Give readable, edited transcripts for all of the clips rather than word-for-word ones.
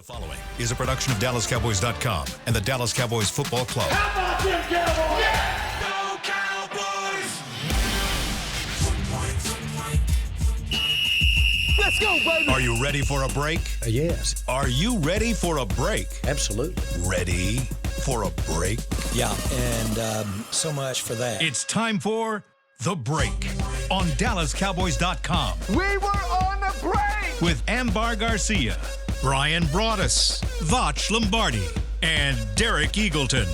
Following is a production of DallasCowboys.com and the Dallas Cowboys Football Club. How about them Cowboys? Yeah! Go Cowboys! Let's go, baby! Are you ready for a break? Yes. Are you ready for a break? Absolutely. Ready for a break? Yeah, and so much for that. It's time for The Break on DallasCowboys.com We were on a break! with Ambar Garcia, Bryan Broaddus, Voch Lombardi, and Derek Eagleton.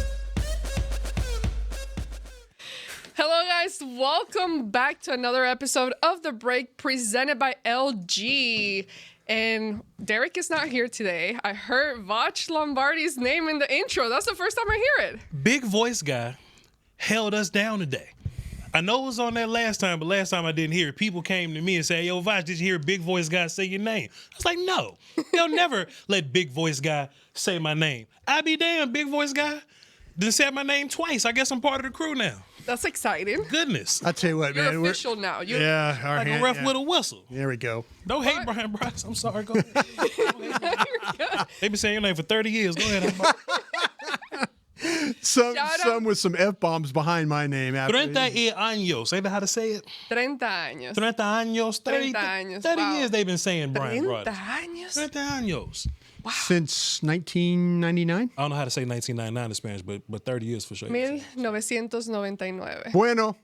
Hello, guys. Welcome back to another episode of The Break presented by LG. And Derek is not here today. I heard Voch Lombardi's name in the intro. That's the first time I hear it. Big voice guy held us down today. I know it was on that last time, but last time I didn't hear it. People came to me and said, yo, Voch, did you hear big voice guy say your name? I was like, no. They'll never let big voice guy say my name. I be damn, big voice guy. Done said my name twice. I guess I'm part of the crew now. That's exciting. Goodness. I'll tell you what, You're man. official now. You're Yeah, all Like right. a ref yeah. with a whistle. There we go. Don't hate Bryan Broaddus. I'm sorry. Go ahead. They've been saying your name for 30 years. Go ahead. Some Shout out. with some F-bombs behind my name. After, 30 años. Ain't that how to say it? 30 años. 30 años. 30 años. 30 Wow. years they've been saying Bryan 30 Broaddus. años? 30 años. Since 1999. I don't know how to say 1999 in Spanish, but 30 years for sure. 1999. Bueno,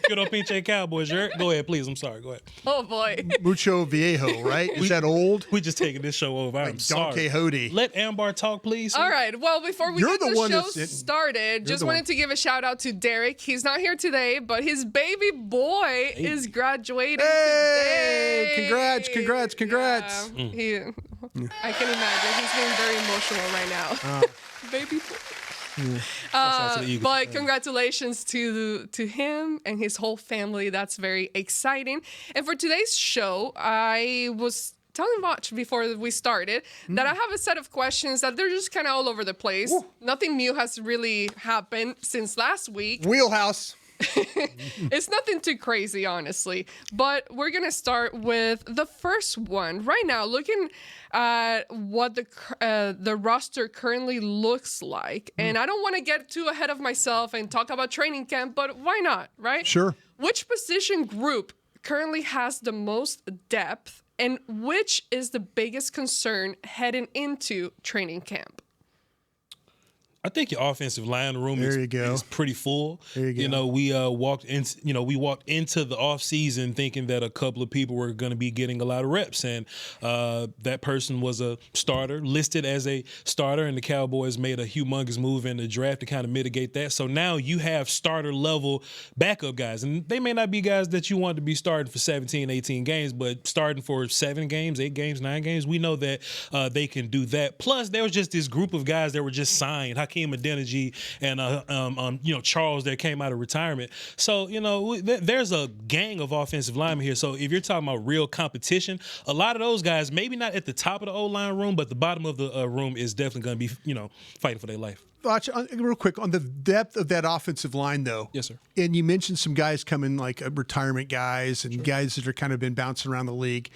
Good old pinche Cowboys shirt. Go ahead, please. I'm sorry. Go ahead. Oh, boy. mucho viejo, right? Is that old? We just taking this show over. I'm Like Don sorry. Quixote. Let Ambar talk, please. All right. Well, before we You're get the the one show that's- started, just the wanted one. to give a shout out to Derek. He's not here today, but his baby boy is graduating Hey! today. Congrats. Yeah. I can imagine. He's being very emotional right now. Baby boy. out to the Eagles. But congratulations to him and his whole family. That's very exciting. And for today's show, I was telling Voch before we started that I have a set of questions that they're just kind of all over the place. Nothing new has really happened since last week. Wheelhouse. It's nothing too crazy, honestly. But we're going to start with the first one. Right now, looking at what the roster currently looks like. And I don't want to get too ahead of myself and talk about training camp, but why not, right? Sure. Which position group currently has the most depth, and which is the biggest concern heading into training camp? I think your offensive line room There you go. is pretty full. There you go. We walked into the offseason thinking that a couple of people were going to be getting a lot of reps, and that person was a starter, listed as a starter, and the Cowboys made a humongous move in the draft to kind of mitigate that. So now you have starter level backup guys, and they may not be guys that you want to be starting for 17, 18 games, but starting for 7 games, 8 games, 9 games, we know that they can do that. Plus, there was just this group of guys that were just signed. Hakeem Adeniji and Charles that came out of retirement. So there's a gang of offensive linemen here. So if you're talking about real competition, a lot of those guys maybe not at the top of the O-line room, but the bottom of the room is definitely going to be fighting for their life. Watch, real quick, on the depth of that offensive line, though. Yes, sir. And you mentioned some guys coming, like retirement guys and guys that are kind of been bouncing around the league.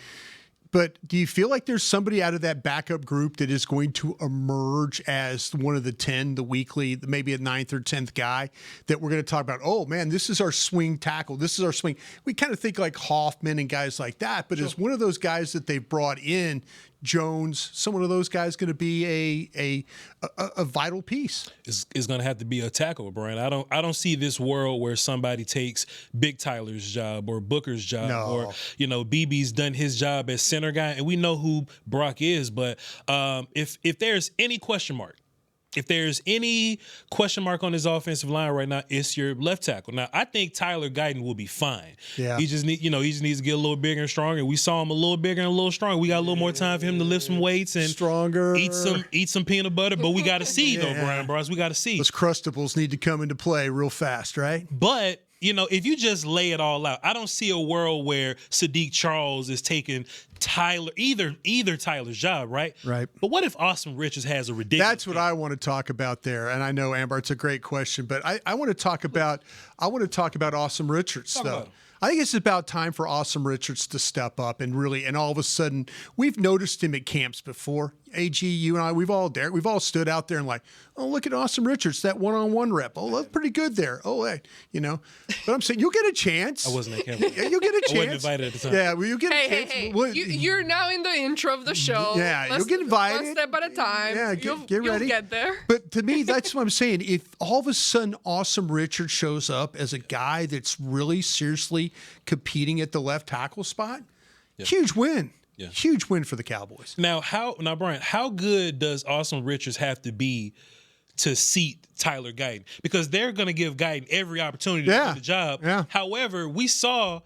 But do you feel like there's somebody out of that backup group that is going to emerge as one of the 10, the weekly, maybe a 9th or 10th guy that we're going to talk about? Oh, man, this is our swing tackle. This is our swing. We kind of think like Hoffman and guys like that. But is one of those guys that they've brought in, Jones, some one of those guys going to be a vital piece? Is going to have to be a tackle, Brian. I don't see this world where somebody takes Big Tyler's job or Booker's job or BB's done his job as center guy, and we know who Brock is. But if there's any question mark. If there's any question mark on his offensive line right now, it's your left tackle. Now, I think Tyler Guyton will be fine. Yeah. He just needs to get a little bigger and stronger. We saw him a little bigger and a little stronger. We got a little more time for him to lift some weights and stronger, eat some peanut butter. But we got to see though, Bryan Broaddus. We got to see. Those crustables need to come into play real fast, right? But if you just lay it all out, I don't see a world where Sadiq Charles is taking either Tyler's job, right? Right. But what if Austin Richards has a ridiculous? That's what I want to talk about there. And I know, Amber, it's a great question, but I want to talk about Austin Richards though. about it. I think it's about time for Austin Richards to step up and all of a sudden, we've noticed him at camps before. AG, you and I, we've all stood out there and like, oh, look at Austin Richards, that one-on-one rep. Oh, that's pretty good there. Oh, hey, but I'm saying you'll get a chance. I wasn't at camp. Yeah, you'll get a chance. I wasn't invited at the time. Yeah, well, you'll get a chance. Hey, Well, you're now in the intro of the show. Yeah, you'll get invited. One step at a time. Yeah, get ready. You'll get there. But to me, that's what I'm saying. If all of a sudden Awesome Richards shows up as a guy that's really seriously competing at the left tackle spot, huge win. Yeah. Huge win for the Cowboys. Now, Brian, how good does Awesome Richards have to be to seat Tyler Guyton? Because they're going to give Guyton every opportunity to do the job. Yeah. However, we saw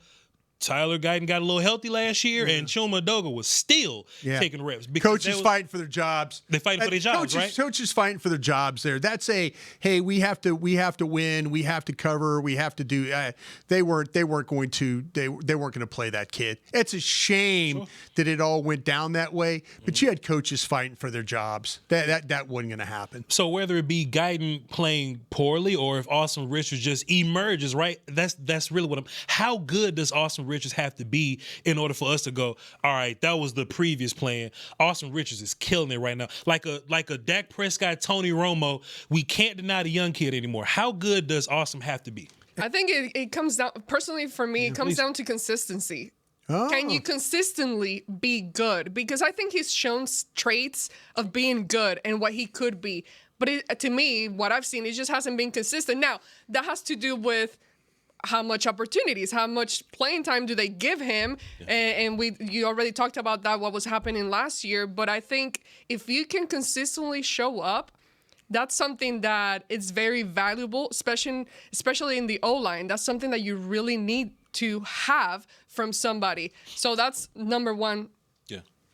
Tyler Guyton got a little healthy last year, and Chuma Doga was still taking reps. Coaches fighting for their jobs. They're fighting for their jobs, right? Coaches fighting for their jobs there. That's hey, we have to win, we have to cover, we have to do. They weren't going to play that kid. It's a shame that it all went down that way. But you had coaches fighting for their jobs. That wasn't going to happen. So whether it be Guyton playing poorly or if Awesome Richards just emerges, right? That's really what I'm. How good does Awesome Richards have to be in order for us to go, all right, that was the previous plan. Awesome Richards is killing it right now. Like a Dak Prescott, Tony Romo, we can't deny the young kid anymore. How good does Awesome have to be? I think it comes down, personally for me, it comes down to consistency. Oh. Can you consistently be good? Because I think he's shown traits of being good and what he could be. But to me, what I've seen, it just hasn't been consistent. Now, that has to do with how much opportunities, how much playing time do they give him? Yeah. And you already talked about that, what was happening last year. But I think if you can consistently show up, that's something that is very valuable, especially in the O-line. That's something that you really need to have from somebody. So that's number one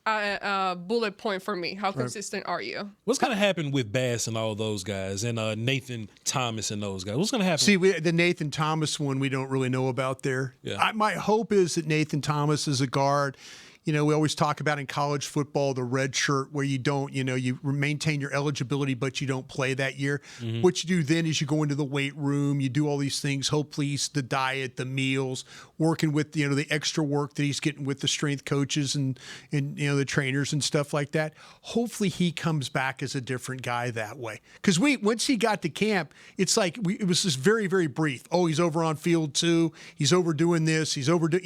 bullet point for me. How consistent are you? What's going to happen with Bass and all those guys and Nathan Thomas and those guys? What's going to happen? See, the Nathan Thomas one we don't really know about there. Yeah. My hope is that Nathan Thomas is a guard. We always talk about in college football the red shirt where you don't, you maintain your eligibility, but you don't play that year. Mm-hmm. What you do then is you go into the weight room, you do all these things, hopefully the diet, the meals, working with, the extra work that he's getting with the strength coaches and the trainers and stuff like that. Hopefully he comes back as a different guy that way. Because once he got to camp, it's like it was just very, very brief. Oh, he's over on field 2. He's overdoing this. He's overdoing,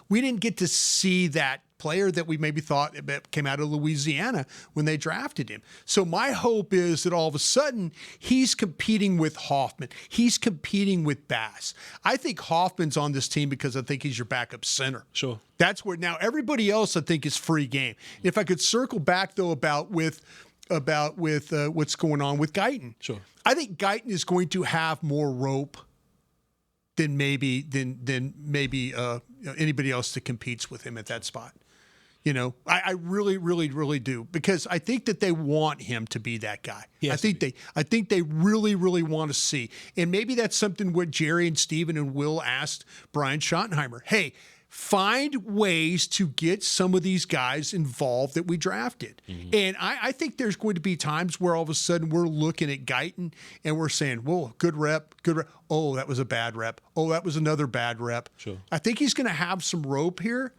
we didn't get to see that player that we maybe thought came out of Louisiana when they drafted him. So my hope is that all of a sudden he's competing with Hoffman. He's competing with Bass. I think Hoffman's on this team because I think he's your backup center. Sure. That's where now everybody else I think is free game. If I could circle back though about with what's going on with Guyton. Sure. I think Guyton is going to have more rope than maybe anybody else that competes with him at that spot. I really, really, really do, because I think that they want him to be that guy. I think they really, really want to see, and maybe that's something what Jerry and Steven and Will asked Brian Schottenheimer. Hey, find ways to get some of these guys involved that we drafted. Mm-hmm. And I think there's going to be times where all of a sudden we're looking at Guyton and we're saying, whoa, good rep. Oh, that was a bad rep. Oh, that was another bad rep. Sure. I think he's going to have some rope here.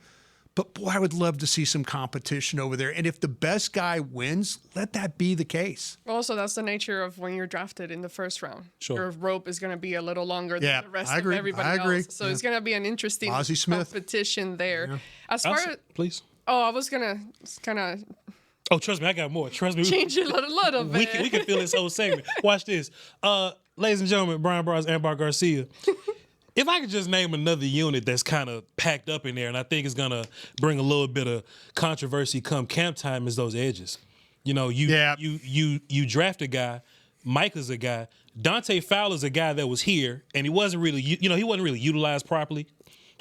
But, boy, I would love to see some competition over there. And if the best guy wins, let that be the case. Also, that's the nature of when you're drafted in the first round. Sure. Your rope is going to be a little longer than the rest of everybody else. So it's going to be an interesting competition there. Yeah. As far as... Please. Oh, I was going to kind of... Oh, trust me, I got more. Trust me. Change it a little bit. We can feel this whole segment. Watch this. Ladies and gentlemen, Bryan Broaddus, Ambar Garcia. If I could just name another unit that's kind of packed up in there, and I think it's gonna bring a little bit of controversy come camp time, is those edges. You draft a guy, Micah's a guy, Dante Fowler's a guy that was here, and he wasn't really utilized properly.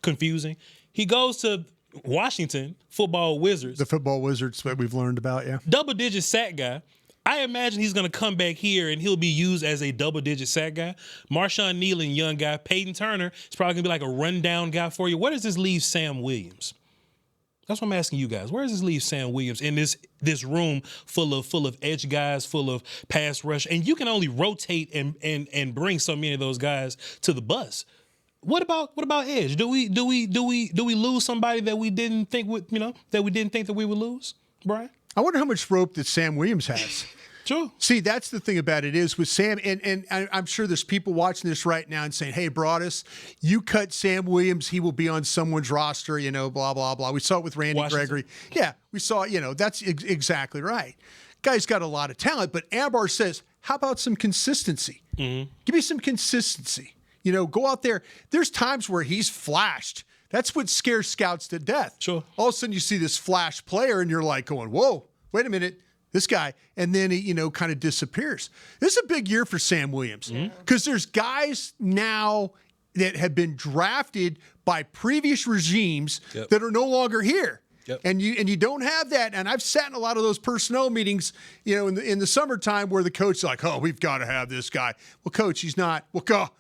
Confusing. He goes to Washington Football Wizards. The Football Wizards that we've learned about, yeah. Double-digit sack guy. I imagine he's going to come back here and he'll be used as a double-digit sack guy. Marshawn Nealon, young guy. Peyton Turner is probably going to be like a rundown guy for you. Where does this leave Sam Williams? That's what I'm asking you guys. Where does this leave Sam Williams in this room full of edge guys, full of pass rush? And you can only rotate and bring so many of those guys to the bus. What about edge? Do we lose somebody that we didn't think that we would lose, Brian? I wonder how much rope that Sam Williams has. Sure. See, that's the thing about it is with Sam, and I'm sure there's people watching this right now and saying, hey, Broaddus, you cut Sam Williams, he will be on someone's roster, blah, blah, blah. We saw it with Randy Washington. Gregory. Yeah, we saw, that's exactly right. Guy's got a lot of talent, but Ambar says, how about some consistency? Mm-hmm. Give me some consistency. Go out there. There's times where he's flashed. That's what scares scouts to death. Sure. All of a sudden you see this flash player and you're like going, whoa, wait a minute. This guy, and then he, kind of disappears. This is a big year for Sam Williams because there's guys now that have been drafted by previous regimes that are no longer here. Yep. And you don't have that. And I've sat in a lot of those personnel meetings, in the summertime where the coach is like, oh, we've got to have this guy. Well, coach, he's not. Well,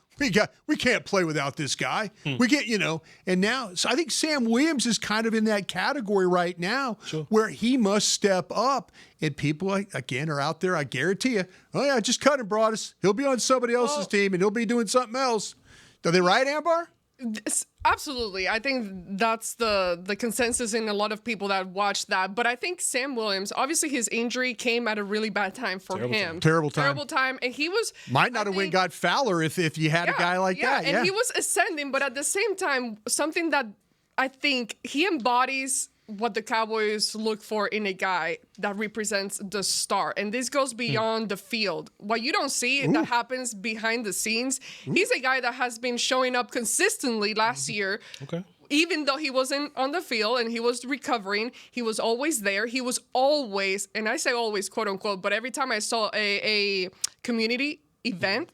we can't play without this guy. We get, and now, so I think Sam Williams is kind of in that category right now where he must step up. And people, again, are out there, I guarantee you, oh, yeah, just cut him, Broaddus. He'll be on somebody else's team and he'll be doing something else. Are they right, Ambar? Absolutely. I think that's the consensus in a lot of people that watch that. But I think Sam Williams, obviously his injury came at a really bad time for him. Terrible time. And he was... Might not have went got Fowler if you had a guy like that. And he was ascending. But at the same time, something that I think he embodies what the Cowboys look for in a guy that represents the star. And this goes beyond the field. What you don't see that happens behind the scenes, he's a guy that has been showing up consistently last year. Okay. Even though he wasn't on the field and he was recovering, he was always there. He was always, and I say always, quote unquote, but every time I saw a community event,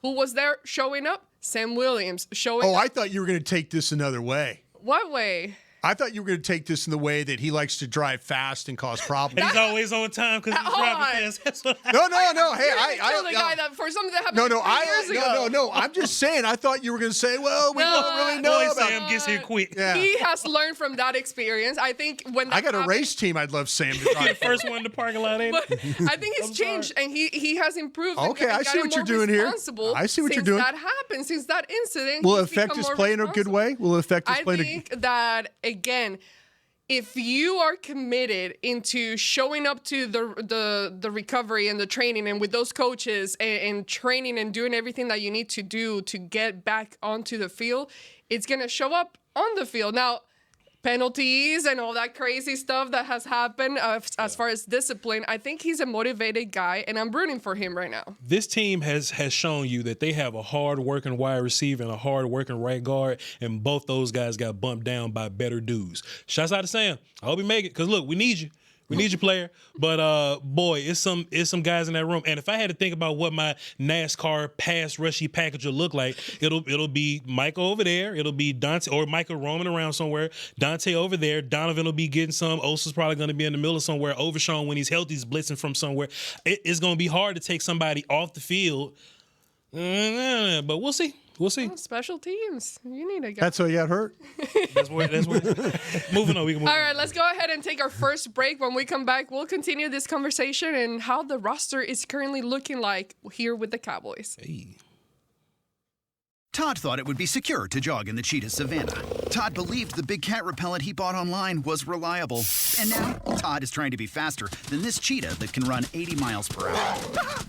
who was there showing up? Sam Williams showing up. Oh, I thought you were going to take this another way. What way? I thought you were going to take this in the way that he likes to drive fast and cause problems. He's always on time because he's driving fast. No. Hey, I the guy that for something that happened years ago. No. I'm just saying. I thought you were going to say, well, we don't really know Boy, about. Sam gets here quick. Yeah. He has learned from that experience. I think when I got a race team, I'd love Sam to drive. First one in the parking lot, ain't but I think he's changed and he has improved. Okay, I see what you're doing here. I see what you're doing. Since that happened, since that incident, will it affect his play in a good way? Will it affect his play? I think that again. If you are committed into showing up to the recovery and the training and with those coaches and training and doing everything that you need to do to get back onto the field, it's going to show up on the field. Now, penalties and all that crazy stuff that has happened as far as discipline, I think he's a motivated guy, and I'm rooting for him right now. This team has shown you that they have a hard-working wide receiver and a hard-working right guard, and both those guys got bumped down by better dudes. Shouts out to Sam. I hope he make it, because, look, we need you. We need your player, but boy, it's some guys in that room. And if I had to think about what my NASCAR pass rushy package will look like, it'll be Michael over there, it'll be Dante or Michael roaming around somewhere, Dante over there, Donovan will be getting some, Osa's probably going to be in the middle of somewhere, Overshawn when he's healthy is blitzing from somewhere. It's going to be hard to take somebody off the field, but we'll see. We'll see. Oh, special teams. You need a guy. That's why you got hurt. That's where. Moving on. We can move. All right, let's go ahead and take our first break. When we come back, we'll continue this conversation and how the roster is currently looking like here with the Cowboys. Hey. Todd thought it would be secure to jog in the cheetah savanna. Todd believed the big cat repellent he bought online was reliable. And now, Todd is trying to be faster than this cheetah that can run 80 miles per hour.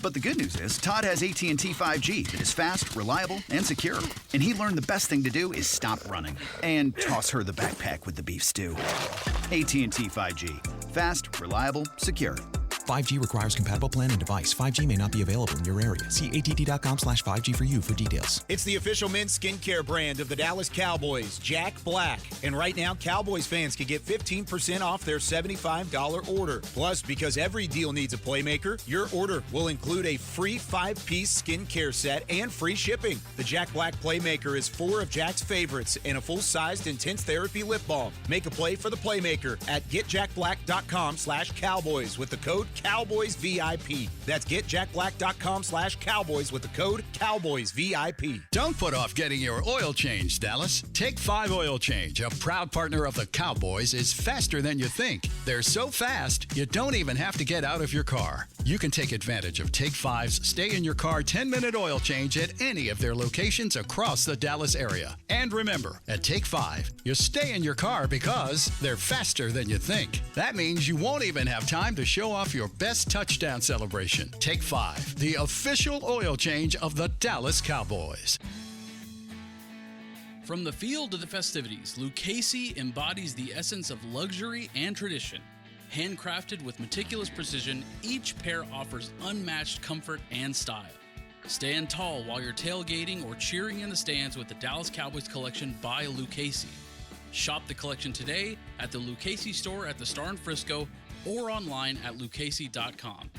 But the good news is, Todd has AT&T 5G that is fast, reliable, and secure. And he learned the best thing to do is stop running and toss her the backpack with the beef stew. AT&T 5G. Fast, reliable, secure. 5G requires compatible plan and device. 5G may not be available in your area. See att.com/5G for you for details. It's the official men's skincare brand of the Dallas Cowboys, Jack Black. And right now, Cowboys fans can get 15% off their $75 order. Plus, because every deal needs a playmaker, your order will include a free 5-piece skincare set and free shipping. The Jack Black Playmaker is 4 of Jack's favorites and a full-sized intense therapy lip balm. Make a play for the playmaker at getjackblack.com/Cowboys with the code Cowboys VIP. That's getjackblack.com/Cowboys with the code Cowboys VIP. Don't put off getting your oil change, Dallas. Take 5 Oil Change, a proud partner of the Cowboys, is faster than you think. They're so fast, you don't even have to get out of your car. You can take advantage of Take 5's Stay in Your Car 10-minute oil change at any of their locations across the Dallas area. And remember, at Take 5, you stay in your car because they're faster than you think. That means you won't even have time to show off your best touchdown celebration. Take 5, the official oil change of the Dallas Cowboys. From the field to the festivities, Lucchese embodies the essence of luxury and tradition. Handcrafted with meticulous precision, each pair offers unmatched comfort and style. Stand tall while you're tailgating or cheering in the stands with the Dallas Cowboys collection by Lucchese. Shop the collection today at the Lucchese store at the Star in Frisco or online at lucchese.com.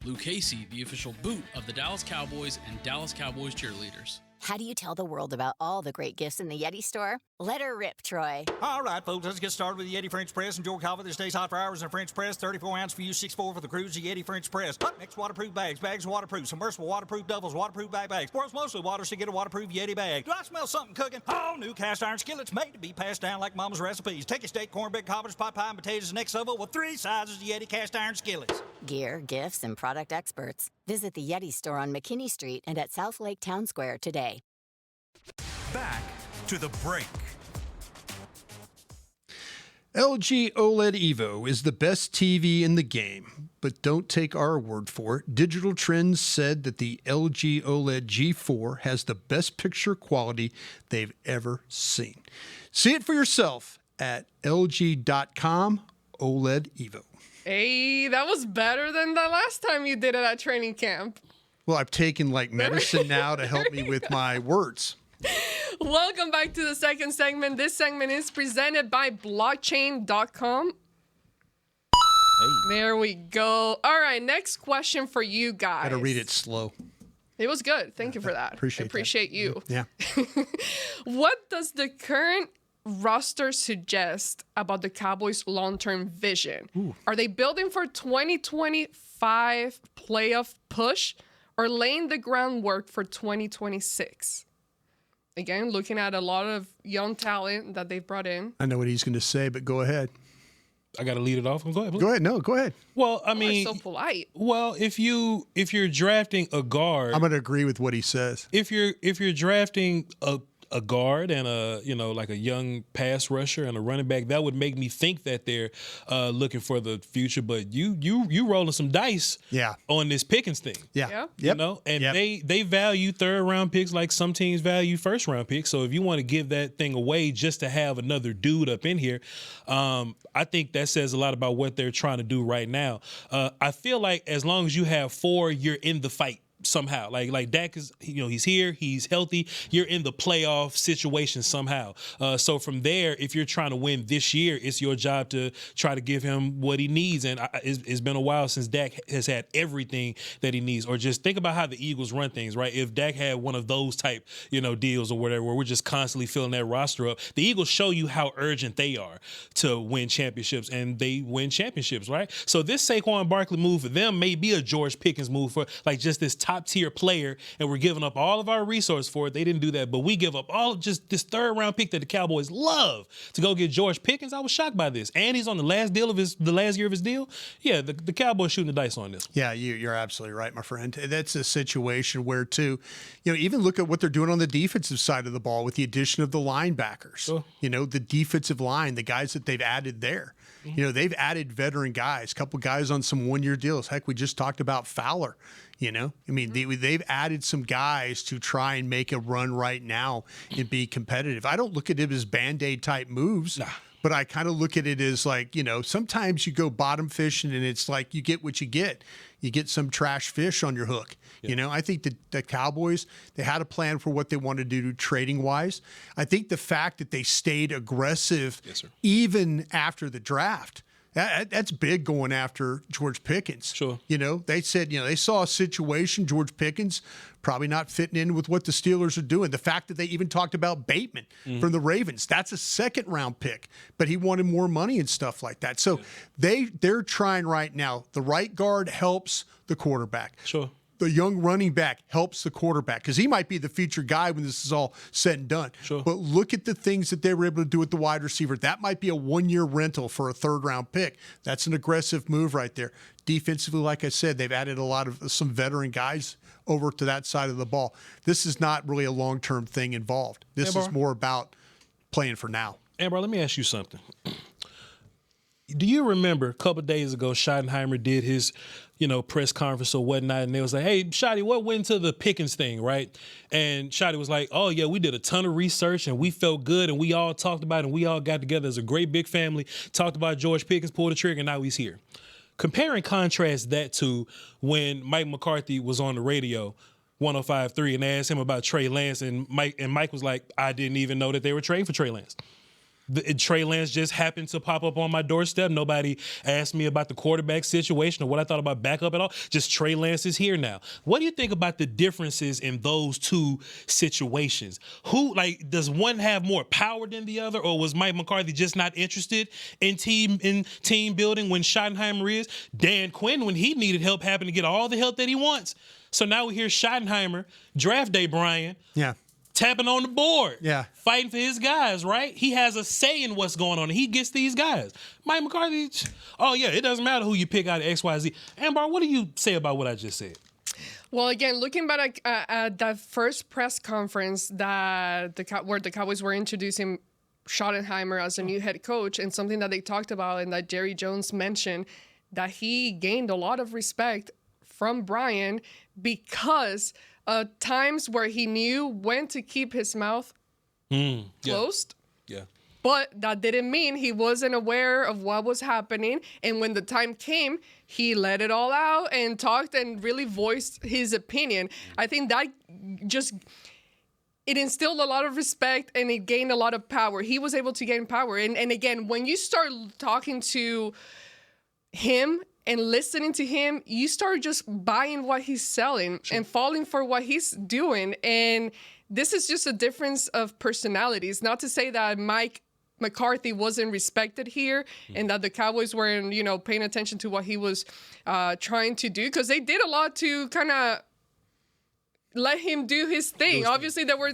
Lucchese, the official boot of the Dallas Cowboys and Dallas Cowboys cheerleaders. How do you tell the world about all the great gifts in the Yeti store? Let her rip, Troy. All right, folks, let's get started with the Yeti French Press. Enjoy coffee that stays hot for hours in a French press. 34 ounce for you, 6'4" for the cruise. The Yeti French Press. Up next, waterproof bags. Bags waterproof. Submersible waterproof doubles. Waterproof backpacks. World's mostly water, so get a waterproof Yeti bag. Do I smell something cooking? Oh, new cast iron skillets made to be passed down like Mama's recipes. Take a steak, cornbread, cobbler's pot pie, and potatoes next level with 3 sizes of Yeti cast iron skillets. Gear, gifts, and product experts. Visit the Yeti store on McKinney Street and at South Lake Town Square today. Back to the break. LG OLED Evo is the best TV in the game, but don't take our word for it. Digital Trends said that the LG OLED G4 has the best picture quality they've ever seen. See it for yourself at LG.com OLED Evo. Hey, that was better than the last time you did it at training camp. Well, I've taken like medicine now to help me with my words. Welcome back to the second segment. This segment is presented by blockchain.com. Hey. There we go. All right, next question for you guys. Gotta read it slow. It was good. Thank you for that. Appreciate you. Yeah. What does the current roster suggest about the Cowboys' long-term vision? Ooh. Are they building for 2025 playoff push or laying the groundwork for 2026? Again, looking at a lot of young talent that they've brought in. I know what he's going to say, but go ahead. I got to lead it off. Go ahead. Please. Go ahead. No, go ahead. Well, I mean, so polite. Well, if you're drafting a guard, I'm going to agree with what he says. If you're drafting a guard and a like a young pass rusher and a running back, that would make me think that they're looking for the future. But you rolling some dice, on this Pickens thing, Yep. They value 3rd round picks like some teams value 1st round picks. So if you want to give that thing away just to have another dude up in here, I think that says a lot about what they're trying to do right now. I feel like as long as you have 4, you're in the fight. Somehow, like Dak is, he's here, he's healthy. You're in the playoff situation somehow. So from there, if you're trying to win this year, it's your job to try to give him what he needs. And it's been a while since Dak has had everything that he needs. Or just think about how the Eagles run things, right? If Dak had one of those type, deals or whatever, where we're just constantly filling that roster up, the Eagles show you how urgent they are to win championships, and they win championships, right? So this Saquon Barkley move for them may be a George Pickens move for like just this top-tier player, and we're giving up all of our resources for it. They didn't do that, but we give up all just this 3rd round pick that the Cowboys love to go get George Pickens. I was shocked by this, and he's on the last year of his deal. Yeah, the Cowboys shooting the dice on this. Yeah, you're absolutely right, my friend. That's a situation where, too, even look at what they're doing on the defensive side of the ball with the addition of the linebackers. Sure. The defensive line, the guys that they've added there. Mm-hmm. They've added veteran guys, a couple guys on some 1-year deals. Heck, we just talked about Fowler. They've added some guys to try and make a run right now and be competitive. I don't look at it as Band-Aid type moves. Nah. But I kind of look at it as like, sometimes you go bottom fishing and it's like you get what you get. You get some trash fish on your hook. Yeah. I think that the Cowboys, they had a plan for what they wanted to do trading wise. I think the fact that they stayed aggressive even after the draft, That's big going after George Pickens. Sure. They said, they saw a situation, George Pickens probably not fitting in with what the Steelers are doing. The fact that they even talked about Bateman from the Ravens, that's a second-round pick, but he wanted more money and stuff like that. So they're trying right now. The right guard helps the quarterback. Sure. The young running back helps the quarterback because he might be the featured guy when this is all said and done. Sure. But look at the things that they were able to do with the wide receiver. That might be a one-year rental for a third-round pick. That's an aggressive move right there. Defensively, like I said, they've added a lot of some veteran guys over to that side of the ball. This is not really a long-term thing involved. This is more about playing for now. Ambar, let me ask you something. Do you remember a couple of days ago, Schottenheimer did his, press conference or whatnot, and they was like, hey, Shotty, what went into the Pickens thing, right? And Shotty was like, oh, yeah, we did a ton of research, and we felt good, and we all talked about it, and we all got together as a great big family, talked about George Pickens, pulled the trigger, and now he's here. Compare and contrast that to when Mike McCarthy was on the radio, 105.3, and they asked him about Trey Lance, and Mike was like, I didn't even know that they were trading for Trey Lance. Trey Lance just happened to pop up on my doorstep. Nobody asked me about the quarterback situation or what I thought about backup at all. Just Trey Lance is here now. What do you think about the differences in those two situations? Does one have more power than the other, or was Mike McCarthy just not interested in team building when Schottenheimer is? Dan Quinn, when he needed help, happened to get all the help that he wants. So now we hear Schottenheimer, draft day, Brian. Yeah. Tapping on the board, fighting for his guys, right? He has a say in what's going on. He gets these guys. Mike McCarthy, it doesn't matter who you pick out of X, Y, Z. Ambar, what do you say about what I just said? Well, again, looking back at that first press conference where the Cowboys were introducing Schottenheimer as a new head coach, and something that they talked about and that Jerry Jones mentioned, that he gained a lot of respect from Bryan because times where he knew when to keep his mouth closed. Yeah. But that didn't mean he wasn't aware of what was happening. And when the time came, he let it all out and talked and really voiced his opinion. I think that it instilled a lot of respect and it gained a lot of power. He was able to gain power. And again, when you start talking to him and listening to him, you start just buying what he's selling and falling for what he's doing. And this is just a difference of personalities. Not to say that Mike McCarthy wasn't respected here and that the Cowboys weren't, paying attention to what he was trying to do, because they did a lot to kind of let him do his thing. Obviously, there were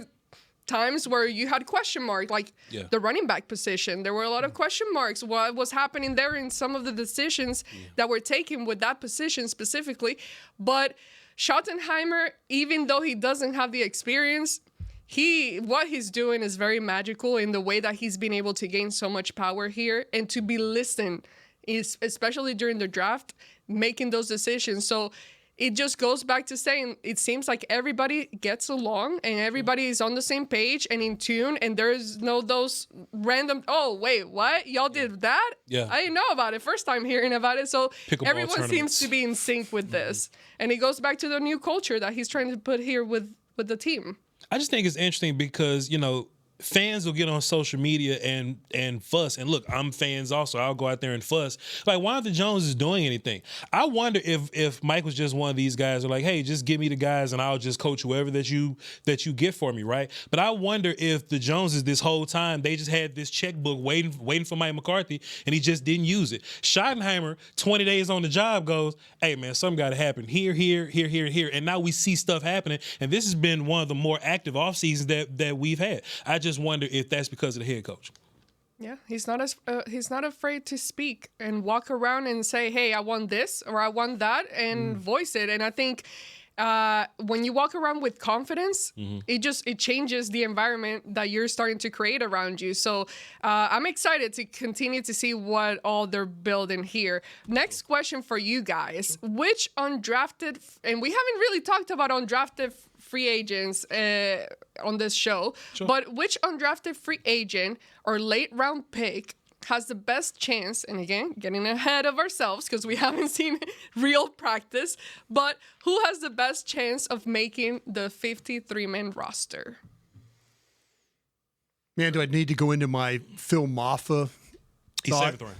times where you had question marks, like the running back position. There were a lot of question marks. What was happening there in some of the decisions that were taken with that position specifically. But Schottenheimer, even though he doesn't have the experience, what he's doing is very magical in the way that he's been able to gain so much power here and to be listened, especially during the draft, making those decisions. So it just goes back to saying it seems like everybody gets along and everybody is on the same page and in tune, and there's no those random, oh, wait, what? Y'all did that? Yeah. I didn't know about it. First time hearing about it. So Pickleball everyone tournaments. seems to be in sync with this. And it goes back to the new culture that he's trying to put here with the team. I just think it's interesting because, fans will get on social media and fuss. And look, I'm fans also. I'll go out there and fuss. Like, why aren't the Joneses doing anything? I wonder if Mike was just one of these guys who are like, hey, just give me the guys and I'll just coach whoever that you get for me, right? But I wonder if the Joneses this whole time, they just had this checkbook waiting for Mike McCarthy and he just didn't use it. Schottenheimer, 20 days on the job, goes, hey, man, something got to happen here, here, here, here, and here. And now we see stuff happening. And this has been one of the more active off seasons that we've had. I just wonder if that's because of the head coach. Yeah, he's not afraid to speak and walk around and say, hey, I want this or I want that, and voice it. And I think when you walk around with confidence, it changes the environment that you're starting to create around you. So I'm excited to continue to see what all they're building here. Next question for you guys. Which undrafted, and we haven't really talked about undrafted free agents on this show, but which undrafted free agent or late round pick has the best chance, and again, getting ahead of ourselves because we haven't seen real practice, but who has the best chance of making the 53-man roster? Man, do I need to go into my Phil Maffa He's thought? seventh round.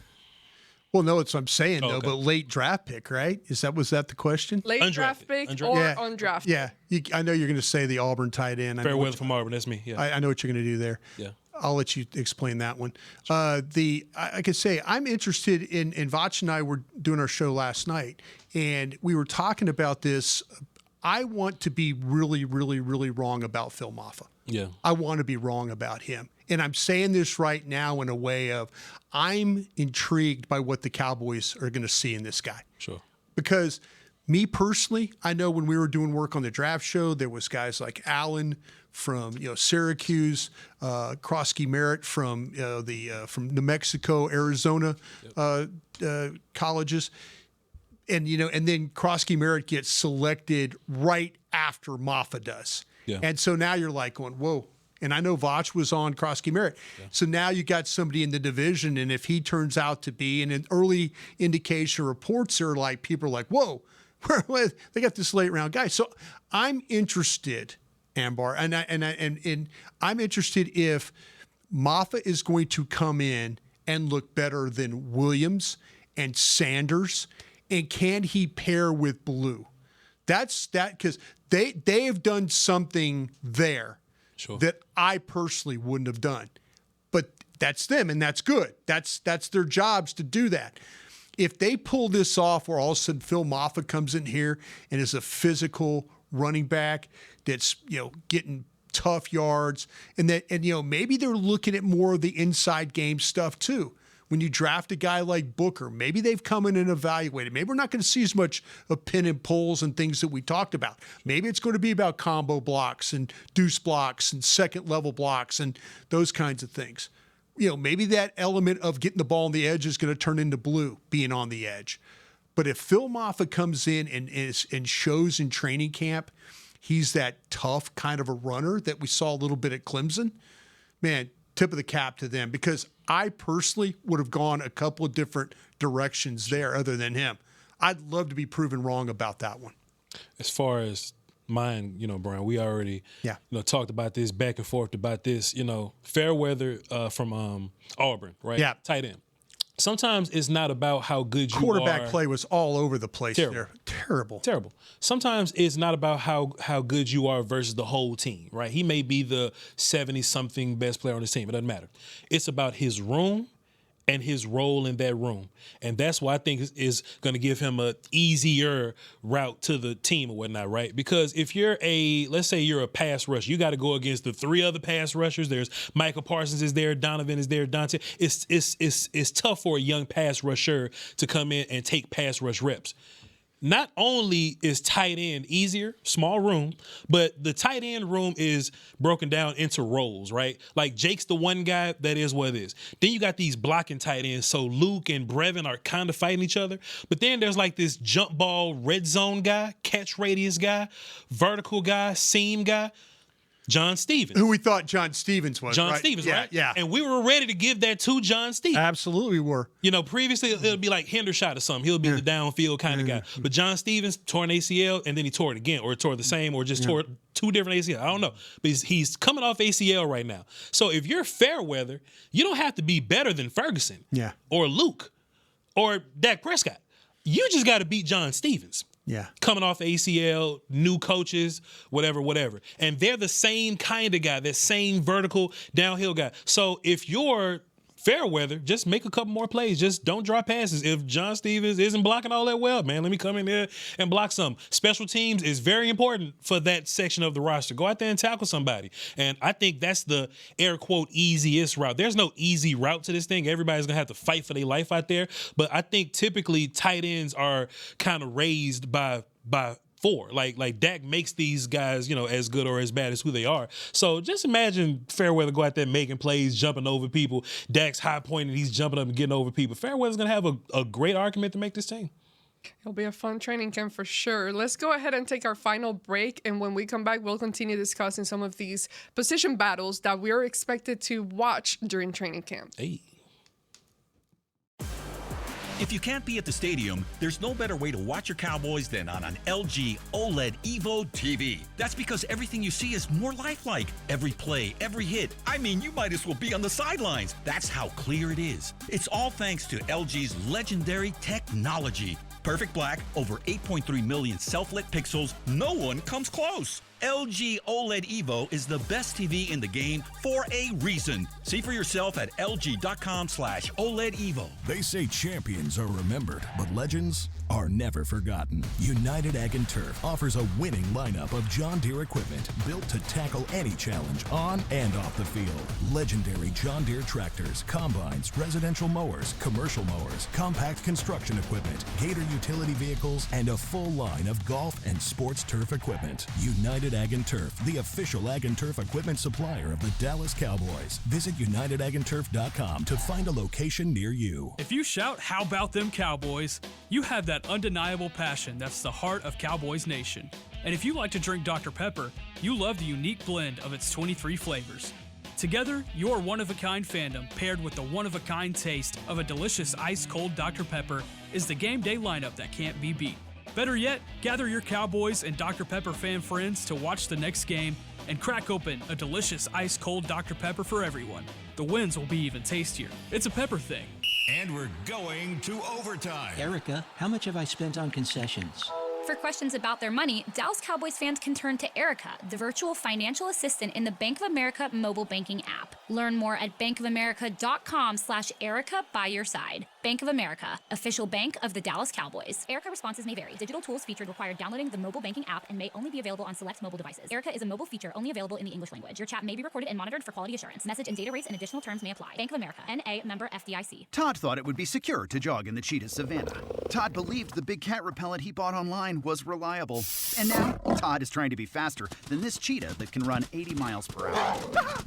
Well, no, it's what I'm saying, though, okay. but late draft pick, right? Was that the question? Late draft pick or undrafted. Yeah. I know you're going to say the Auburn tight end. Fairweather from Auburn. That's me. Yeah. I know what you're going to do there. Yeah. I'll let you explain that one. I could say I'm interested in Voch and I were doing our show last night, and we were talking about this. I want to be really, really, really wrong about Phil Maffa. Yeah. I want to be wrong about him. And I'm saying this right now in a way of I'm intrigued by what the Cowboys are going to see in this guy. Sure. Because me personally, I know when we were doing work on the draft show, there was guys like Allen from Syracuse, Krosky Merritt from from New Mexico, Arizona colleges. And and then Krosky Merritt gets selected right after Maffa does. Yeah. And so now you're like going, whoa. And I know Voch was on Krosky Merritt. Yeah. So now you got somebody in the division, and if he turns out to be, and an early indication reports are like, people are like, whoa, they got this late round guy. So I'm interested, Ambar, and I'm interested if Maffa is going to come in and look better than Williams and Sanders, and can he pair with Blue? That's that, because they have done something there. Sure. That I personally wouldn't have done. But that's them, and that's good. That's their jobs to do that. If they pull this off where all of a sudden Phil Maffa comes in here and is a physical running back that's getting tough yards, and maybe they're looking at more of the inside game stuff too. When you draft a guy like Booker, maybe they've come in and evaluated. Maybe we're not going to see as much of pin and pulls and things that we talked about. Maybe it's going to be about combo blocks and deuce blocks and second level blocks and those kinds of things. Maybe that element of getting the ball on the edge is going to turn into Blue being on the edge. But if Phil Maffa comes in and shows in training camp, he's that tough kind of a runner that we saw a little bit at Clemson, man, tip of the cap to them, because I personally would have gone a couple of different directions there other than him. I'd love to be proven wrong about that one. As far as mine, Brian, we already talked about this back and forth about this, Fairweather from Auburn, right? Yeah. Tight end. Sometimes it's not about how good you are. Quarterback play was all over the place there. Terrible. Sometimes it's not about how good you are versus the whole team, right? He may be the 70-something best player on his team. It doesn't matter. It's about his room and his role in that room. And that's why I think is going to give him a easier route to the team or whatnot, right? Because if let's say you're a pass rusher, you got to go against the three other pass rushers. There's Michael Parsons is there, Donovan is there, Dante. It's tough for a young pass rusher to come in and take pass rush reps. Not only is tight end easier, small room, but the tight end room is broken down into roles, right? Like Jake's the one guy that is what it is. Then you got these blocking tight ends. So Luke and Brevin are kind of fighting each other. But then there's like this jump ball red zone guy, catch radius guy, vertical guy, seam guy. John Stevens. Who we thought John Stevens was. John right? Stevens, yeah, right? Yeah. And we were ready to give that to John Stevens. Absolutely were. Previously it would be like Hendershot or something. He'll be the downfield kind of guy. But John Stevens tore an ACL and then he tore it again, or tore the same, or just tore two different ACL. I don't know. But he's coming off ACL right now. So if you're Fairweather, you don't have to be better than Ferguson or Luke or Dak Prescott. You just got to beat John Stevens. Yeah. Coming off ACL, new coaches, whatever. And they're the same kind of guy, that same vertical downhill guy. So if you're Fairweather, just make a couple more plays. Just don't drop passes. If John Stevens isn't blocking all that well, man, let me come in there and block some. Special teams is very important for that section of the roster. Go out there and tackle somebody. And I think that's the air quote easiest route. There's no easy route to this thing. Everybody's going to have to fight for their life out there. But I think typically tight ends are kind of raised by four. Like Dak makes these guys, as good or as bad as who they are. So just imagine Fairweather go out there making plays, jumping over people. Dak's high pointing, he's jumping up and getting over people. Fairweather's going to have a great argument to make this team. It'll be a fun training camp for sure. Let's go ahead and take our final break. And when we come back, we'll continue discussing some of these position battles that we're expected to watch during training camp. Hey. If you can't be at the stadium, there's no better way to watch your Cowboys than on an LG OLED Evo TV. That's because everything you see is more lifelike. Every play, every hit. I mean, you might as well be on the sidelines. That's how clear it is. It's all thanks to LG's legendary technology. Perfect black, over 8.3 million self-lit pixels. No one comes close. LG OLED Evo is the best TV in the game for a reason. See for yourself at lg.com/OLED Evo. They say champions are remembered, but legends are never forgotten. United Ag and Turf offers a winning lineup of John Deere equipment built to tackle any challenge on and off the field. Legendary John Deere tractors, combines, residential mowers, commercial mowers, compact construction equipment, Gator utility vehicles, and a full line of golf and sports turf equipment. United Ag and Turf, the official Ag and Turf equipment supplier of the Dallas Cowboys. Visit UnitedAgAndTurf.com to find a location near you. If you shout, "How about them Cowboys?" you have that undeniable passion that's the heart of Cowboys Nation. And if you like to drink Dr. Pepper, you love the unique blend of its 23 flavors. Together, your one-of-a-kind fandom paired with the one-of-a-kind taste of a delicious ice-cold Dr. Pepper is the game day lineup that can't be beat. Better yet, gather your Cowboys and Dr. Pepper fan friends to watch the next game and crack open a delicious ice-cold Dr. Pepper for everyone. The wins will be even tastier. It's a pepper thing. And we're going to overtime. Erica, how much have I spent on concessions? For questions about their money, Dallas Cowboys fans can turn to Erica, the virtual financial assistant in the Bank of America mobile banking app. Learn more at bankofamerica.com/Erica by your side. Bank of America, official bank of the Dallas Cowboys. Erica responses may vary. Digital tools featured require downloading the mobile banking app and may only be available on select mobile devices. Erica is a mobile feature only available in the English language. Your chat may be recorded and monitored for quality assurance. Message and data rates and additional terms may apply. Bank of America, N.A., member FDIC. Todd thought it would be secure to jog in the cheetah savanna. Todd believed the big cat repellent he bought online was reliable. And now, Todd is trying to be faster than this cheetah that can run 80 miles per hour.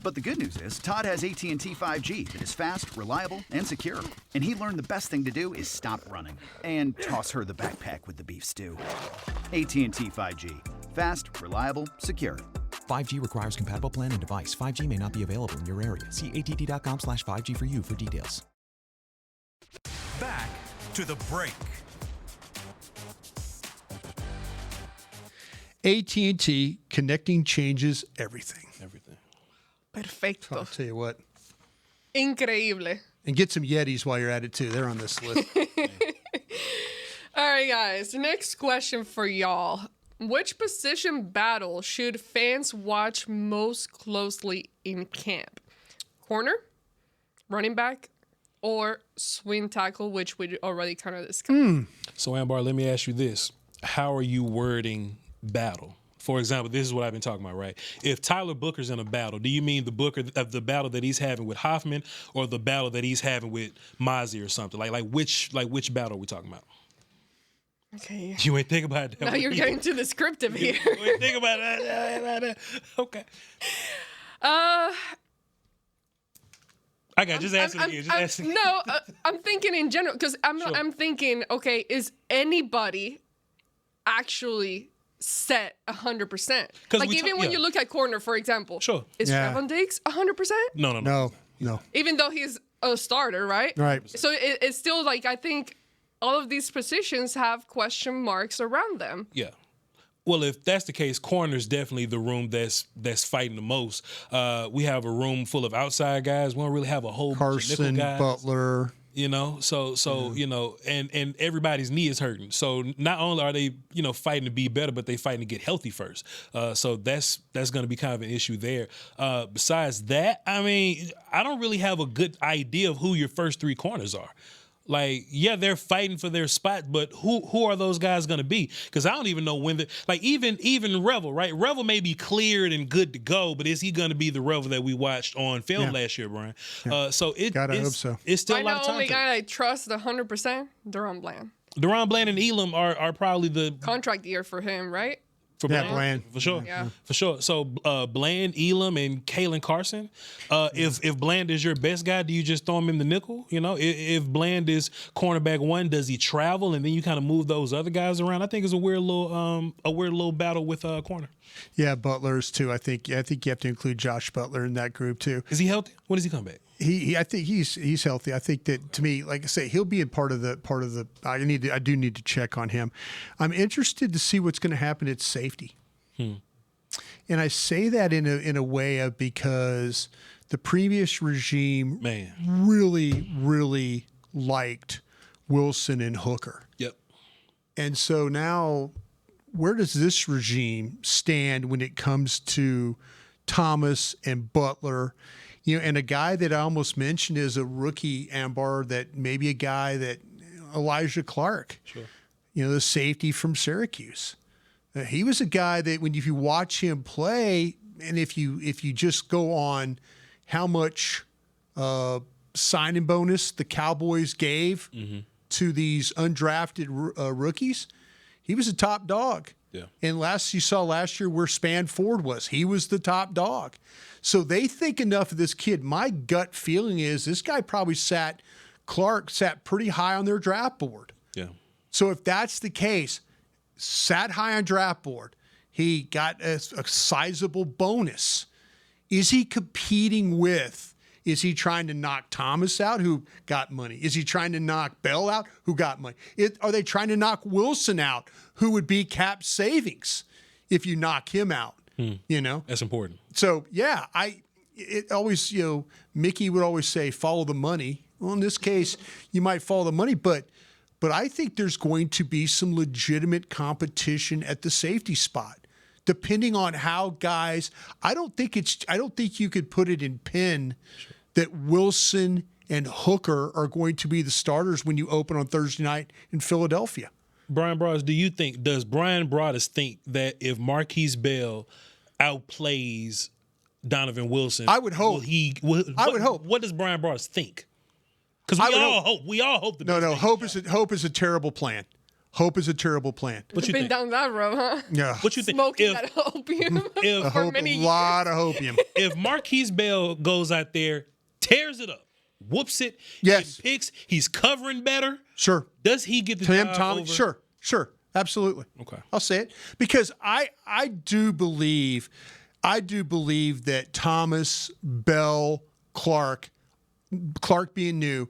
But the good news is, Todd has AT&T 5G that is fast, reliable, and secure. And he learned the best thing to do is stop running and toss her the backpack with the beef stew. AT&T 5G. Fast, reliable, secure. 5G requires compatible plan and device. 5G may not be available in your area. See att.com/5G for you for details. Back to the break. AT&T, connecting changes everything. Everything. Perfecto. I'll tell you what. Increíble. And get some Yetis while you're at it, too. They're on this list. All right, guys. Next question for y'all. Which position battle should fans watch most closely in camp? Corner, running back, or swing tackle, which we already kind of discussed? So, Ambar, let me ask you this. How are you wording battle? For example, this is what I've been talking about, right? If Tyler Booker's in a battle, do you mean the battle that he's having with Hoffman, or the battle that he's having with Mozzie or something? Like which battle are we talking about? Okay. You ain't think about that. Now you're getting too descriptive here. You ain't think about that. Okay. I got just answer it again. Just answer. No, I'm thinking in general because I'm thinking, okay, is anybody actually set 100%? Like even when you look at corner, for example, is Trevon Diggs 100%? No. Even though he's a starter, right? Right. So it's still like I think all of these positions have question marks around them. Yeah. Well, if that's the case, corner's definitely the room that's fighting the most. We have a room full of outside guys. We don't really have a whole bunch of nickel guys. Butler. You know, so you know, and everybody's knee is hurting. So not only are they, fighting to be better, but they fighting to get healthy first. So that's going to be kind of an issue there. Besides that, I mean, I don't really have a good idea of who your first three corners are. Like, yeah, they're fighting for their spot, but who are those guys going to be? Because I don't even know when even Revel, right? Revel may be cleared and good to go, but is he going to be the Revel that we watched on film last year, Brian? Yeah. Gotta hope so. It's still a lot of time. The only guy I trust 100%, Deron Bland. Deron Bland and Elam are probably the contract year for him, right? For Bland. For sure. Yeah. For sure. So Bland, Elam, and Kalen Carson. If Bland is your best guy, do you just throw him in the nickel? If Bland is cornerback one, does he travel and then you kind of move those other guys around? I think it's a weird little battle with corner. Yeah, Butler's too. I think you have to include Josh Butler in that group too. Is he healthy? When does he come back? I think he's healthy. I think that, to me, like I say, he'll be a part of the. I do need to check on him. I'm interested to see what's going to happen at safety. And I say that in a way of because the previous regime really liked Wilson and Hooker. Yep. And so now, where does this regime stand when it comes to Thomas and Butler? And a guy that I almost mentioned is a rookie, Ambar, that maybe a guy that Elijah Clark, the safety from Syracuse. He was a guy that if you watch him play, and if you just go on how much signing bonus the Cowboys gave to these undrafted rookies, he was a top dog. Yeah. And you saw last year where Span Ford was. He was the top dog. So they think enough of this kid. My gut feeling is this guy probably Clark sat pretty high on their draft board. Yeah. So if that's the case, sat high on draft board, he got a sizable bonus. Is he competing with? Is he trying to knock Thomas out, who got money? Is he trying to knock Bell out, who got money? Are they trying to knock Wilson out, who would be cap savings if you knock him out? That's important. So yeah, Mickey would always say follow the money. Well, in this case, you might follow the money, but I think there's going to be some legitimate competition at the safety spot, depending on how guys. I don't think you could put it in pen that Wilson and Hooker are going to be the starters when you open on Thursday night in Philadelphia. Bryan Broaddus, does Bryan Broaddus think that if Marquise Bell outplays Donovan Wilson, I would hope. I would hope. What does Bryan Broaddus think? Because we all hope. Hope is a terrible plan. Hope is a terrible plan. What you been think? Down that road, huh? Yeah. What you think? Smoking that opium for many years. A lot of opium. If Marquise Bell goes out there, tears it up, whoops it, yes, picks, he's covering better. Sure. Does he get the job over? Sure. Absolutely. Okay. I'll say it because I do believe that Thomas, Bell, Clark being new,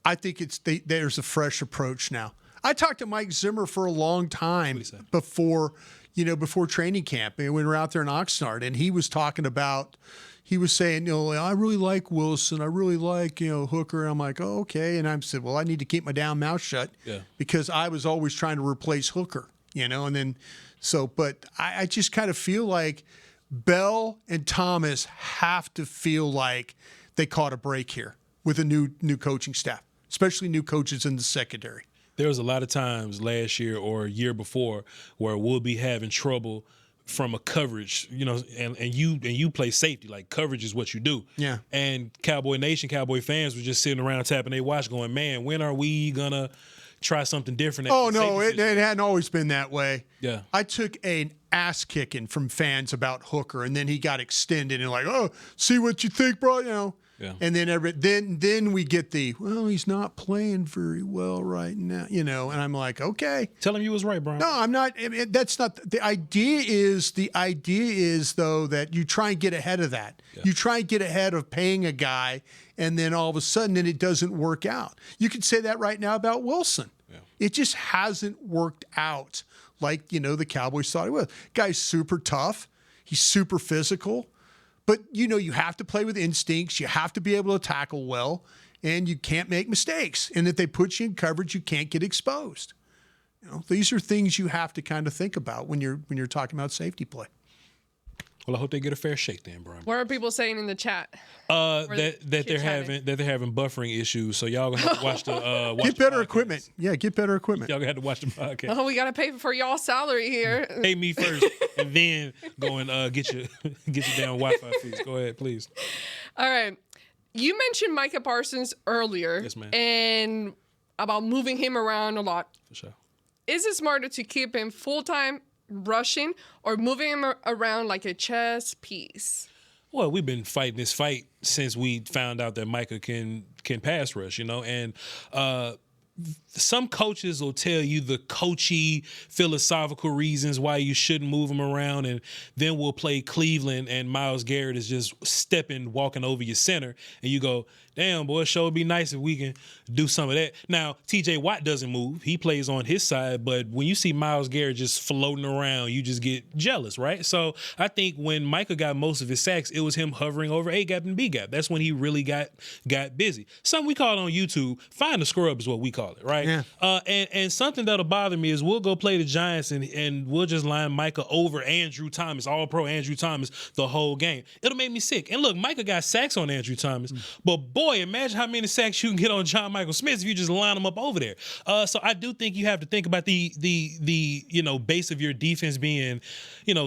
I think there's a fresh approach now. I talked to Mike Zimmer for a long time before training camp, and we were out there in Oxnard, and he was saying, I really like Wilson, I really like, Hooker. And I'm like, oh, okay. And I said, well, I need to keep my damn mouth shut because I was always trying to replace Hooker, and then but I just kind of feel like Bell and Thomas have to feel like they caught a break here with a new coaching staff, especially new coaches in the secondary. There was a lot of times last year or a year before where we'll be having trouble from a coverage, and you play safety. Like, coverage is what you do. Yeah. And Cowboy Nation, Cowboy fans were just sitting around tapping their watch going, man, when are we going to try something different? Oh, no, it hadn't always been that way. Yeah. I took an ass kicking from fans about Hooker, and then he got extended and like, oh, see what you think, bro, Yeah. And then we get he's not playing very well right now, and I'm like, okay. Tell him you was right, Brian. No, I'm not. That's not the idea. The idea is though that you try and get ahead of that. Yeah. You try and get ahead of paying a guy, and then all of a sudden, it doesn't work out. You could say that right now about Wilson. Yeah. It just hasn't worked out like the Cowboys thought it would. Guy's super tough. He's super physical. But, you have to play with instincts. You have to be able to tackle well, and you can't make mistakes. And if they put you in coverage, you can't get exposed. These are things you have to kind of think about when you're talking about safety play. Well, I hope they get a fair shake then, Brian. What are people saying in the chat? That they're having buffering issues. So y'all gonna have to watch the get better equipment. Yeah, get better equipment. Y'all gonna have to watch the podcast. Oh, we gotta pay for y'all salary here. Pay me first, and then go and get your down Wi-Fi fees. Go ahead, please. All right. You mentioned Micah Parsons earlier. Yes, ma'am. And about moving him around a lot. For sure. Is it smarter to keep him full-time rushing or moving him around like a chess piece? Well, we've been fighting this fight since we found out that Micah can pass rush, and some coaches will tell you the coachy philosophical reasons why you shouldn't move him around, and then we'll play Cleveland and Myles Garrett is just walking over your center, and you go, damn, boy, it sure would be nice if we can do some of that. Now, TJ Watt doesn't move. He plays on his side, but when you see Myles Garrett just floating around, you just get jealous, right? So I think when Micah got most of his sacks, it was him hovering over A-gap and B-gap. That's when he really got busy. Something we call it on YouTube, find the scrub is what we call it, right? Yeah. And something that'll bother me is we'll go play the Giants and we'll just line Micah over Andrew Thomas, all-pro Andrew Thomas, the whole game. It'll make me sick. And look, Micah got sacks on Andrew Thomas, but boy, imagine how many sacks you can get on John Michael Smith if you just line them up over there. So I do think you have to think about the base of your defense being,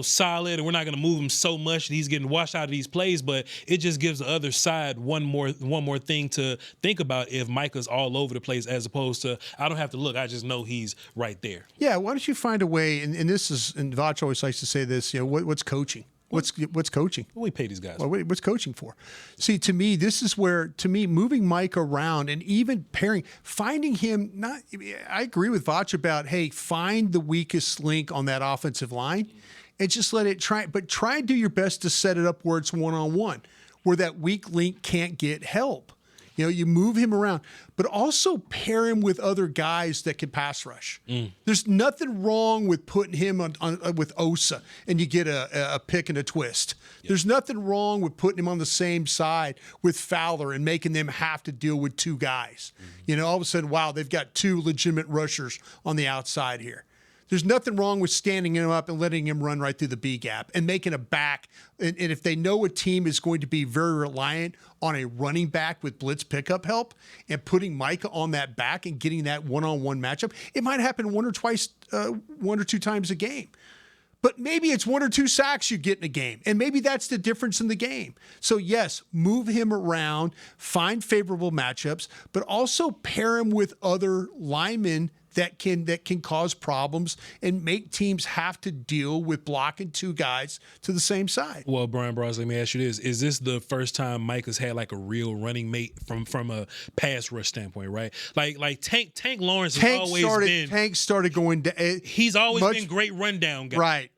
solid, and we're not going to move him so much that he's getting washed out of these plays, but it just gives the other side one more thing to think about if Micah's all over the place as opposed to, I don't have to look, I just know he's right there. Yeah, why don't you find a way, and this is, and Voch always likes to say this, what's coaching? What's coaching? What do we pay these guys? Well, what's coaching for? See, to me, this is where, moving Mike around and even finding him, I agree with Voch about, hey, find the weakest link on that offensive line and just let it try and do your best to set it up where it's one-on-one, where that weak link can't get help. You move him around, but also pair him with other guys that can pass rush. There's nothing wrong with putting him on with Osa and you get a pick and a twist. Yep. There's nothing wrong with putting him on the same side with Fowler and making them have to deal with two guys. All of a sudden, wow, they've got two legitimate rushers on the outside here. There's nothing wrong with standing him up and letting him run right through the B gap and making a back. And if they know a team is going to be very reliant on a running back with blitz pickup help and putting Micah on that back and getting that one-on-one matchup, it might happen one or two times a game. But maybe it's one or two sacks you get in a game, and maybe that's the difference in the game. So, yes, move him around, find favorable matchups, but also pair him with other linemen that can cause problems and make teams have to deal with blocking two guys to the same side. Well, Bryan Broaddus, let me ask you this. Is this the first time Mike has had like a real running mate from a pass rush standpoint, right? Like Tank Lawrence has always been. Tank started going down. He's always been great rundown guy. Right.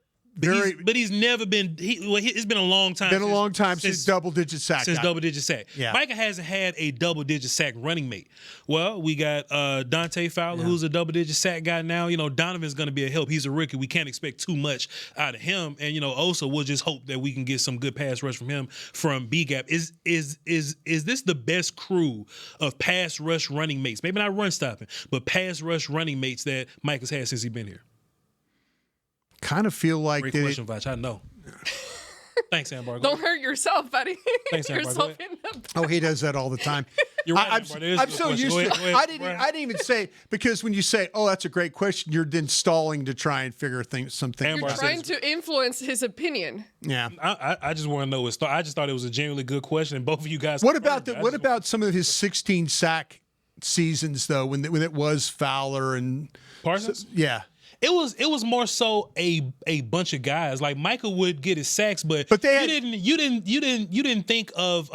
But he's never been. It's been a long time. Been a long time since double-digit sack. Since double-digit sack. Yeah. Micah hasn't had a double-digit sack running mate. Well, we got Dante Fowler, who's a double-digit sack guy now. Donovan's going to be a help. He's a rookie. We can't expect too much out of him. And Osa, we'll just hope that we can get some good pass rush from him from B gap. Is this the best crew of pass rush running mates? Maybe not run stopping, but pass rush running mates that Mike has had since he's been here. Kind of feel like great question, Voch. I know. Thanks, Ambar. Don't hurt yourself, buddy. Thanks, Ambar. Oh, he does that all the time. You're right, I'm so used to it. I didn't even say, because when you say, "Oh, that's a great question," you're then stalling to try and figure something. You're trying to influence his opinion. Yeah, I just want to know his thought. I just thought it was a genuinely good question, and both of you guys. What about some of his 16 sack seasons though, when it was Fowler and Parsons? Yeah. It was more so a bunch of guys. Like Michael would get his sacks, but you didn't think of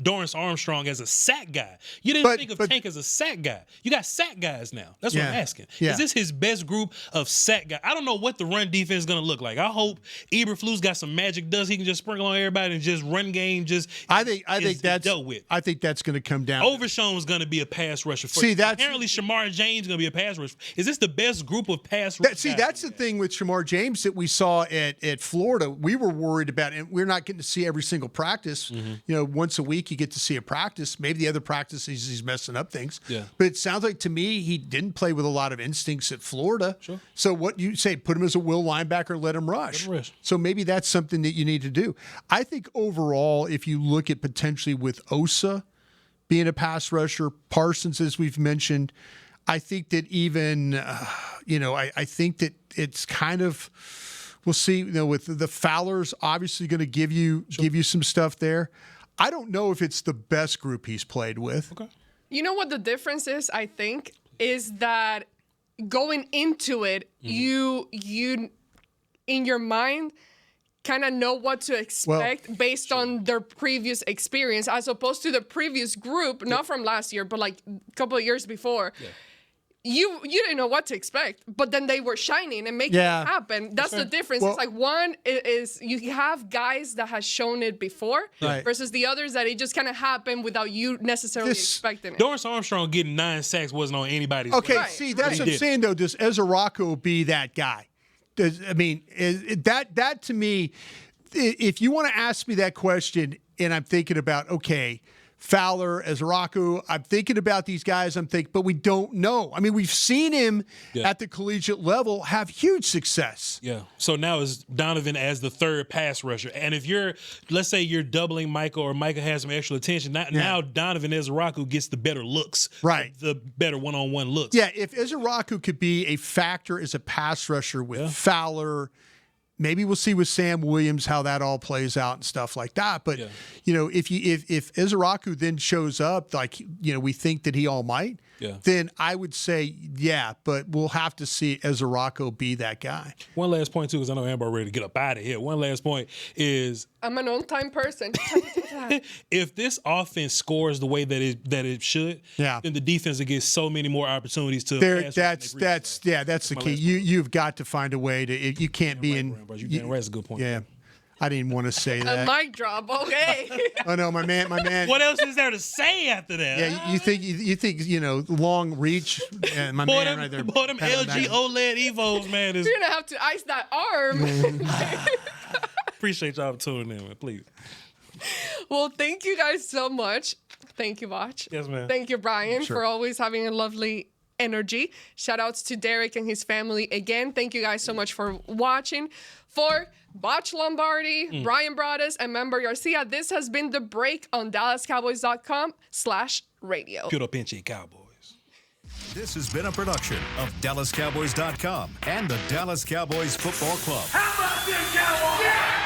Dorrance Armstrong as a sack guy. You didn't think of Tank as a sack guy. You got sack guys now. That's what I'm asking. Yeah. Is this his best group of sack guys? I don't know what the run defense is going to look like. I hope Eberflus got some magic dust he can just sprinkle on everybody and just run game. I think that's dealt with. I think that's going to come down. Overshown's going to be a pass rusher. Apparently Shamar James is going to be a pass rusher. Is this the best group of pass rushers? That's the thing with Shamar James that we saw at Florida. We were worried about, and we're not getting to see every single practice. Once a week you get to see a practice. Maybe the other practices he's messing up things. Yeah. But it sounds like to me he didn't play with a lot of instincts at Florida. Sure. So what you say, put him as a will linebacker, let him rush. So maybe that's something that you need to do. I think overall, if you look at potentially with Osa being a pass rusher, Parsons, as we've mentioned, I think that even, I think that it's kind of, we'll see, with the Fowler's obviously going to give you some stuff there. I don't know if it's the best group he's played with. Okay. You know what the difference is, I think, is that going into it, you in your mind kind of know what to expect based on their previous experience, as opposed to the previous group, not from last year, but like a couple of years before. Yeah. you didn't know what to expect, but then they were shining and making it happen. That's the difference. Well, it's like one is you have guys that has shown it before versus the others that it just kind of happened without you necessarily expecting it. Dorrance Armstrong getting 9 sacks wasn't on anybody's radar. See, that's what I'm saying, though. Does Ezra Rocco be that guy? That to me, if you want to ask me that question and I'm thinking about, okay, Fowler, Ezraku, I'm thinking about these guys, but we don't know. I mean, we've seen him at the collegiate level have huge success. Yeah. So now is Donovan as the third pass rusher. And if let's say you're doubling Michael or Michael has some extra attention, now Donovan Ezraku gets the better looks. Right. The better one-on-one looks. Yeah, if Ezraku could be a factor as a pass rusher with Fowler, maybe we'll see with Sam Williams how that all plays out and stuff like that. But if Ezraku then shows up, like we think that he all might, then I would say but we'll have to see Ezraku be that guy. One last point too, because I know Amber ready to get up out of here. One last point is I'm an on-time person. If this offense scores the way that it should, then the defense will get so many more opportunities to. That's the key. You've got to find a way to. You can't be in. That's a good point. Yeah, I didn't want to say that. A mic drop. Okay. Oh no, my man. What else is there to say after that? Yeah, you think long reach. And my man right there. Boy, them LG OLED Evos, man. You're gonna have to ice that arm. Appreciate y'all tuning in, man. Please. Well, thank you guys so much. Thank you, Voch. Yes, man. Thank you, Bryan, for always having a lovely energy. Shout outs to Derek and his family again. Thank you guys so much for watching. For Voch Lombardi, Bryan Broaddus, and Ambar Garcia, this has been The Break on DallasCowboys.com/radio. Puro pinche Cowboys. This has been a production of DallasCowboys.com and the Dallas Cowboys Football Club. How about this, Cowboys? Yeah!